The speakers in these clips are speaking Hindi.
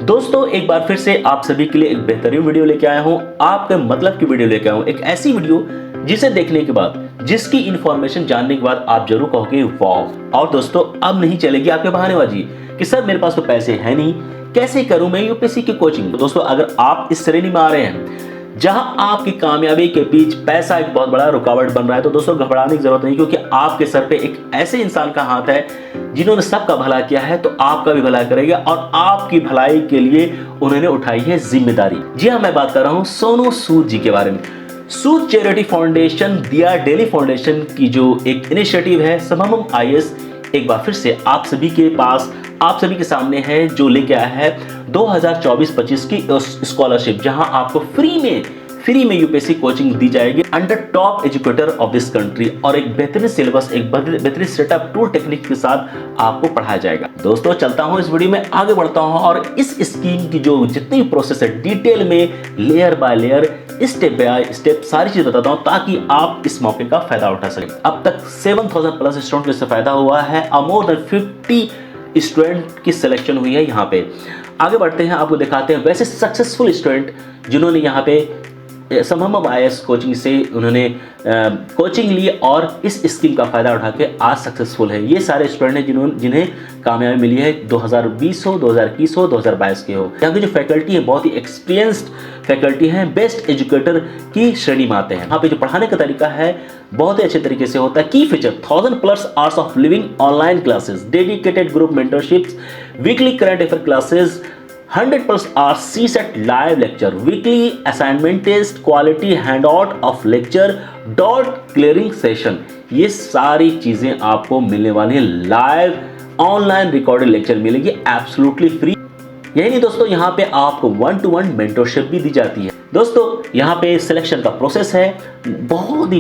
दोस्तों एक बार फिर से आप सभी के लिए एक बेहतरीन वीडियो लेके आया हूं। आपके मतलब की वीडियो लेके आया हूं, एक ऐसी वीडियो जिसे देखने के बाद, जिसकी इंफॉर्मेशन जानने के बाद आप जरूर कहोगे वाह। और दोस्तों अब नहीं चलेगी आपके बहानेबाजी कि सर मेरे पास तो पैसे हैं नहीं, कैसे करूं मैं यूपीएससी की कोचिंग। दोस्तों अगर आप इस श्रेणी में आ रहे हैं जहां आपकी कामयाबी के बीच पैसा एक बहुत बड़ा रुकावट बन रहा है, तो दोस्तों घबराने की जरूरत नहीं, क्योंकि आपके सर पे एक ऐसे इंसान का हाथ है जिन्होंने सबका भला किया है, तो आपका भी भला करेगा और आपकी भलाई के लिए उन्होंने उठाई है जिम्मेदारी। जी हाँ, मैं बात कर रहा हूं सोनू सूद जी के बारे में। सूद चैरिटी फाउंडेशन, दिया डेली फाउंडेशन की जो एक इनिशिएटिव है सममम आईएएस, एक बार फिर से आप सभी के पास, आप सभी के सामने है, जो लेके आया है 2024-25 की स्कॉलरशिप, जहां आपको फ्री में यूपीएससी कोचिंग दी जाएगी under top educator of this country, और एक बेहतरीन सिलेबस, एक बेहतरीन सेटअप, टूल टेक्निक के साथ आपको पढ़ाया जाएगा। दोस्तों चलता हूं इस वीडियो में, आगे बढ़ता हूं और इस स्कीम की जो जितनी प्रोसेस है डिटेल में, layer by layer, step by step सारी चीज बताता हूं, ताकि आप इस मौके का फायदा उठा सकें। अब तक 7000 प्लस स्टूडेंट को इससे फायदा हुआ है, मोर देन 50 स्टूडेंट की सिलेक्शन हुई है। यहाँ पे आगे बढ़ते हैं, आपको दिखाते हैं वैसे सक्सेसफुल स्टूडेंट जिन्होंने यहाँ पे सममम आईएएस कोचिंग से उन्होंने कोचिंग ली और इस स्कीम का फायदा उठा के आज सक्सेसफुल है। ये सारे स्टूडेंट हैं जिन्हें कामयाबी मिली है, 2020 हो, 2021 हो, 2022 के हो। यहाँ की जो फैकल्टी है बहुत ही एक्सपीरियंस्ड फैकल्टी है, बेस्ट एजुकेटर की श्रेणी में आते हैं। यहाँ पे जो पढ़ाने का तरीका है बहुत ही अच्छे तरीके से होता है। की feature 1000+ hours of living online classes, dedicated group mentorships, weekly current affair classes, 100+ hours CSET live lecture, weekly assignment test, quality hand out of lecture, doubt clearing session. ये सारी चीजें आपको मिलने वाली है, लाइव ऑनलाइन रिकॉर्डेड लेक्चर मिलेगी एब्सोल्युटली फ्री। यही नहीं दोस्तों, यहाँ पे आपको 1-to-1 मेंटरशिप भी दी जाती है। दोस्तों यहाँ पे सिलेक्शन का प्रोसेस है, बहुत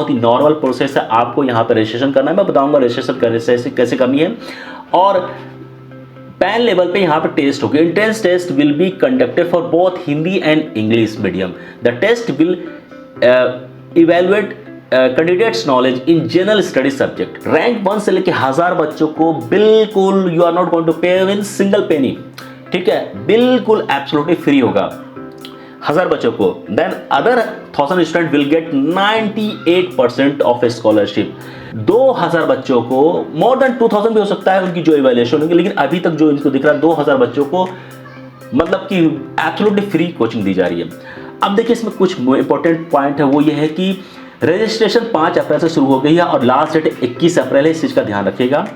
ही नॉर्मल प्रोसेस है। आपको यहाँ पे रजिस्ट्रेशन करना है, मैं बताऊंगा रजिस्ट्रेशन कैसे करनी है। और पैन लेवल पे यहाँ पे टेस्ट होगी। Entrance test will be conducted for both Hindi and English medium. The test will evaluate candidates knowledge in general study subject. Rank 1 से लेके 1000 बच्चों को बिल्कुल you are not going to pay in single penny, ठीक है, बिल्कुल एब्सोल्युटली फ्री होगा 1000 बच्चों को। Then other 1000 student will get 98% of a scholarship. 2000 बच्चों को, मोर देन 2000 भी हो सकता है उनकी जो इवैल्यूएशन होगी, लेकिन अभी तक जो इनको दिख रहा है 2000 बच्चों को मतलब कि एब्सोल्युटली फ्री कोचिंग दी जा रही है। अब देखिए इसमें कुछ इंपॉर्टेंट पॉइंट है, वो ये है कि रजिस्ट्रेशन 5 अप्रैल से शुरू हो गई है और लास्ट डेट 21 अप्रैल है, इस चीज का ध्यान रखिएगा।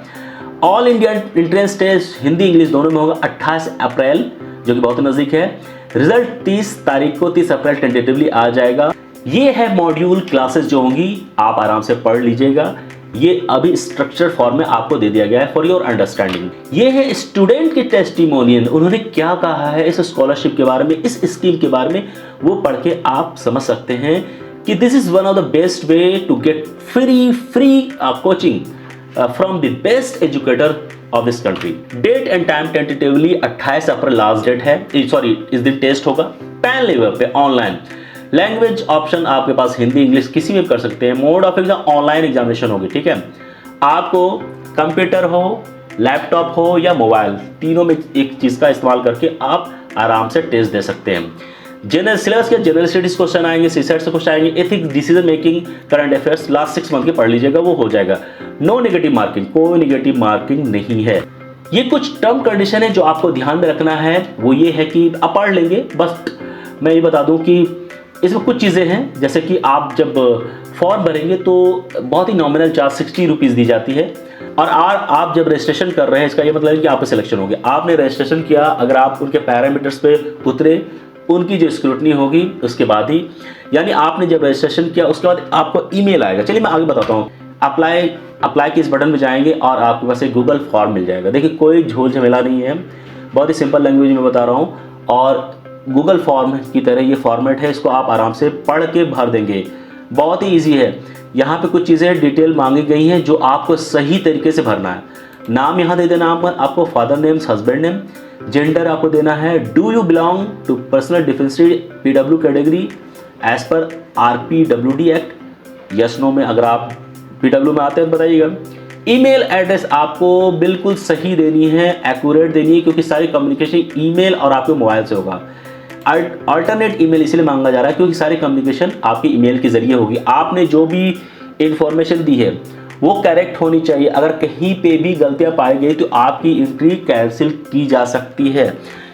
All India entrance test Hindi English दोनों में होगा 28 अप्रैल, जो कि बहुत नजदीक है। रिजल्ट 30 तारीख को, 30 अप्रैल टेंटेटिवली आ जाएगा। ये है मॉड्यूल क्लासेस जो होंगी, आप आराम से पढ़ लीजिएगा। ये अभी स्ट्रक्चर फॉर्म में आपको दे दिया गया है फॉर योर अंडरस्टैंडिंग। ये है स्टूडेंट के टेस्टिमोनियल, उन्होंने क्या कहा है इस स्कॉलरशिप के बारे में, इस स्कीम के बारे में, वो पढ़ के आप समझ सकते हैं कि this is one of the best way to get free coaching from the best educator of this country. Date and time tentatively 28 April last date है, सॉरी इस दिन टेस्ट होगा पैन लेवल पे ऑनलाइन। लैंग्वेज ऑप्शन आपके पास हिंदी इंग्लिश किसी में कर सकते हैं। Mode of exam online examination होगी, ठीक है। आपको कंप्यूटर हो, लैपटॉप हो या मोबाइल, तीनों में एक चीज का इस्तेमाल करके आप आराम से टेस्ट दे सकते हैं। जनरल सिलेबस के जनरल स्टडीज क्वेश्चन आएंगे, सीसेट से क्वेश्चन आएंगे, ethics, decision making, current affairs last 6 month के पढ़ लीजिएगा, वो हो जाएगा। नो नेगेटिव मार्किंग, कोई नेगेटिव मार्किंग नहीं है। ये कुछ टर्म कंडीशन है जो आपको ध्यान में रखना है, वो ये है कि आप पढ़ लेंगे, बस मैं ये बता दूं कि इसमें कुछ चीज़ें हैं, जैसे कि आप जब फॉर्म भरेंगे तो बहुत ही नॉमिनल चार्ज 60 रुपीज़ दी जाती है, और आप जब रजिस्ट्रेशन कर रहे हैं इसका ये मतलब है कि आपका सिलेक्शन हो गया। आपने रजिस्ट्रेशन किया, अगर आप उनके पैरामीटर्स पे उतरे, उनकी जो स्क्रूटनी होगी उसके बाद ही, यानी आपने जब रजिस्ट्रेशन किया उसके बाद आपको ईमेल आएगा। चलिए मैं आगे बताता हूँ। अप्लाई के इस बटन में जाएंगे और आपके पास एक गूगल फॉर्म मिल जाएगा। देखिए कोई झोल झमेला नहीं है, बहुत ही सिंपल लैंग्वेज में बता रहा हूँ, और गूगल फॉर्म की तरह ये फॉर्मेट है, इसको आप आराम से पढ़ के भर देंगे, बहुत ही ईजी है। यहाँ पे कुछ चीज़ें डिटेल मांगी गई हैं जो आपको सही तरीके से भरना है। नाम यहाँ दे देना आपको, father name, husband name, gender आपको देना है, do you belong to personal defensive PW category as per RPWD act, yes no में अगर आप PW में आते हैं तो बताइएगा। ईमेल एड्रेस आपको बिल्कुल सही देनी है, एक्यूरेट देनी है, क्योंकि सारी कम्युनिकेशन ईमेल और आपके मोबाइल से होगा। अल्टरनेट ईमेल इसलिए मांगा जा रहा है क्योंकि सारी कम्युनिकेशन आपकी ईमेल के जरिए होगी। आपने जो भी इंफॉर्मेशन दी है वो करेक्ट होनी चाहिए। अगर कहीं पे भी गलतियां पाई गई तो आपकी एंट्री कैंसिल की जा सकती है,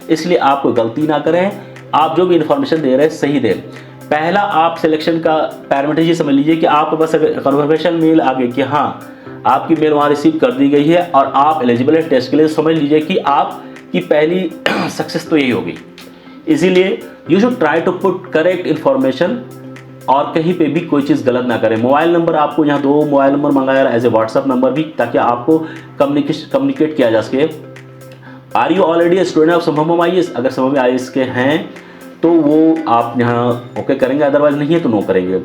इसलिए आप कोई गलती ना करें। आप जो भी इंफॉर्मेशन दे रहे हैं सही दें। पहला आप सिलेक्शन का पैरामीटर ये समझ लीजिए कि आपके पास अगर कन्फर्मेशन मेल आ गई कि हाँ आपकी मेल वहाँ रिसीव कर दी गई है और आप एलिजिबल है टेस्ट के लिए, समझ लीजिए कि आपकी पहली सक्सेस तो यही होगी। इसीलिए you should try to put correct information और कहीं पे भी कोई चीज़ गलत ना करें। मोबाइल नंबर आपको यहाँ 2 मोबाइल नंबर मंगाया एज ए व्हाट्सअप नंबर भी, ताकि आपको कम्युनिकेट किया जा सके। Are you already student of Sambhavam IAS? अगर संभवम IAS के हैं तो वो आप यहाँ ओके करेंगे, अदरवाइज नहीं है तो नो करेंगे।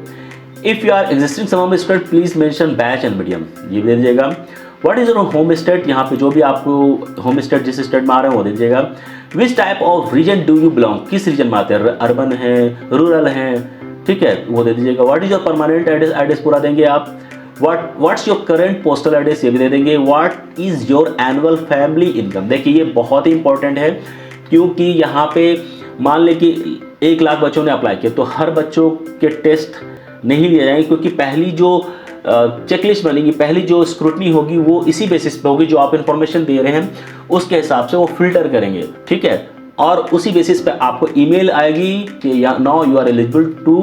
If you are existing Sambhavam student please mention batch and medium, ये भी दे दीजिएगा। What is your home state? यहाँ पे जो भी आपको होम स्टेट जिस स्टेट में आ रहे हैं वो दे दीजिएगा। Which type of region do you belong? किस रीजन में आते हैं, अर्बन है, रूरल है, ठीक है, वो दे दीजिएगा। What is your permanent address पूरा देंगे आप। What's your current postal address, ये भी दे देंगे। What is your annual family income? देखिए ये बहुत ही इंपॉर्टेंट है, क्योंकि यहाँ पे मान लें कि 1 लाख बच्चों ने अप्लाई किया तो हर बच्चों के टेस्ट नहीं लिए जाएंगे, क्योंकि पहली जो चेकलिस्ट बनेगी, पहली जो स्क्रूटनी होगी वो इसी बेसिस पे होगी, जो आप इंफॉर्मेशन दे रहे हैं उसके हिसाब से वो फिल्टर करेंगे, ठीक है। और उसी बेसिस पे आपको ईमेल आएगी कि now you are eligible to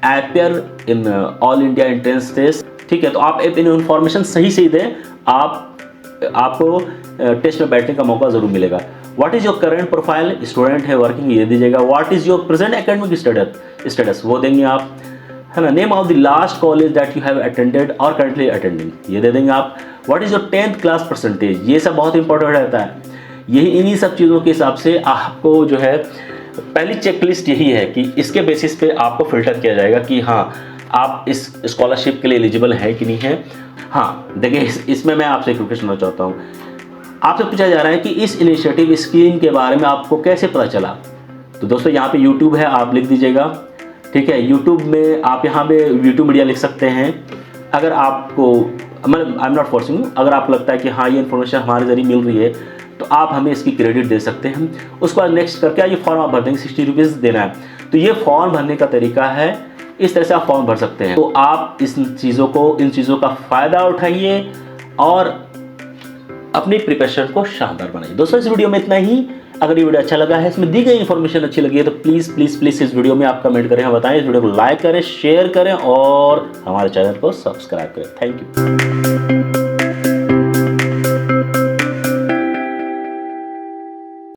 appear in all India entrance test, ठीक है। तो आप इन इन्फॉर्मेशन सही दें, आपको टेस्ट में बैठने का मौका जरूर मिलेगा। What is your current profile? Student है, वर्किंग, ये दीजिएगा। What is your present academic status, वो देंगे आप, है ना। Name of the last college that you have attended और करंटली अटेंडिंग, ये दे देंगे आप। What is your 10th class percentage? ये सब बहुत इंपॉर्टेंट रहता है। यही इन्हीं सब चीज़ों के हिसाब से आपको जो है पहली चेकलिस्ट यही है कि इसके बेसिस पे आपको फिल्टर किया जाएगा कि हाँ आप इस स्कॉलरशिप के लिए एलिजिबल है कि नहीं है। हाँ देखिए, इसमें मैं आपसे एक रिक्वेस्ट करना चाहता हूँ। आपसे पूछा जा रहा है कि इस इनिशिएटिव स्कीम के बारे में आपको कैसे पता चला। तो दोस्तों यहाँ पे YouTube है, आप लिख दीजिएगा, ठीक है। YouTube में आप यहाँ पे YouTube मीडिया लिख सकते हैं। अगर आपको मतलब I am not forcing you, अगर आपको लगता है कि हाँ ये इन्फॉर्मेशन हमारे जरिए मिल रही है तो आप हमें इसकी क्रेडिट दे सकते हैं। उसके बाद नेक्स्ट करके ये फॉर्म आप भर देंगे, 60 रुपीज़ देना है। तो ये फॉर्म भरने का तरीका है, इस तरह से आप फॉर्म भर सकते हैं। तो आप इन चीज़ों का फ़ायदा उठाइए और अपनी प्रिपरेशन को शानदार बनाइए। दोस्तों इस वीडियो में इतना ही। अगर ये वीडियो अच्छा लगा है, इसमें दी गई इन्फॉर्मेशन अच्छी लगी है तो प्लीज़ प्लीज़ प्लीज़ इस वीडियो में आप कमेंट करें, बताएं, इस वीडियो को लाइक करें, शेयर करें और हमारे चैनल को सब्सक्राइब करें। Thank you.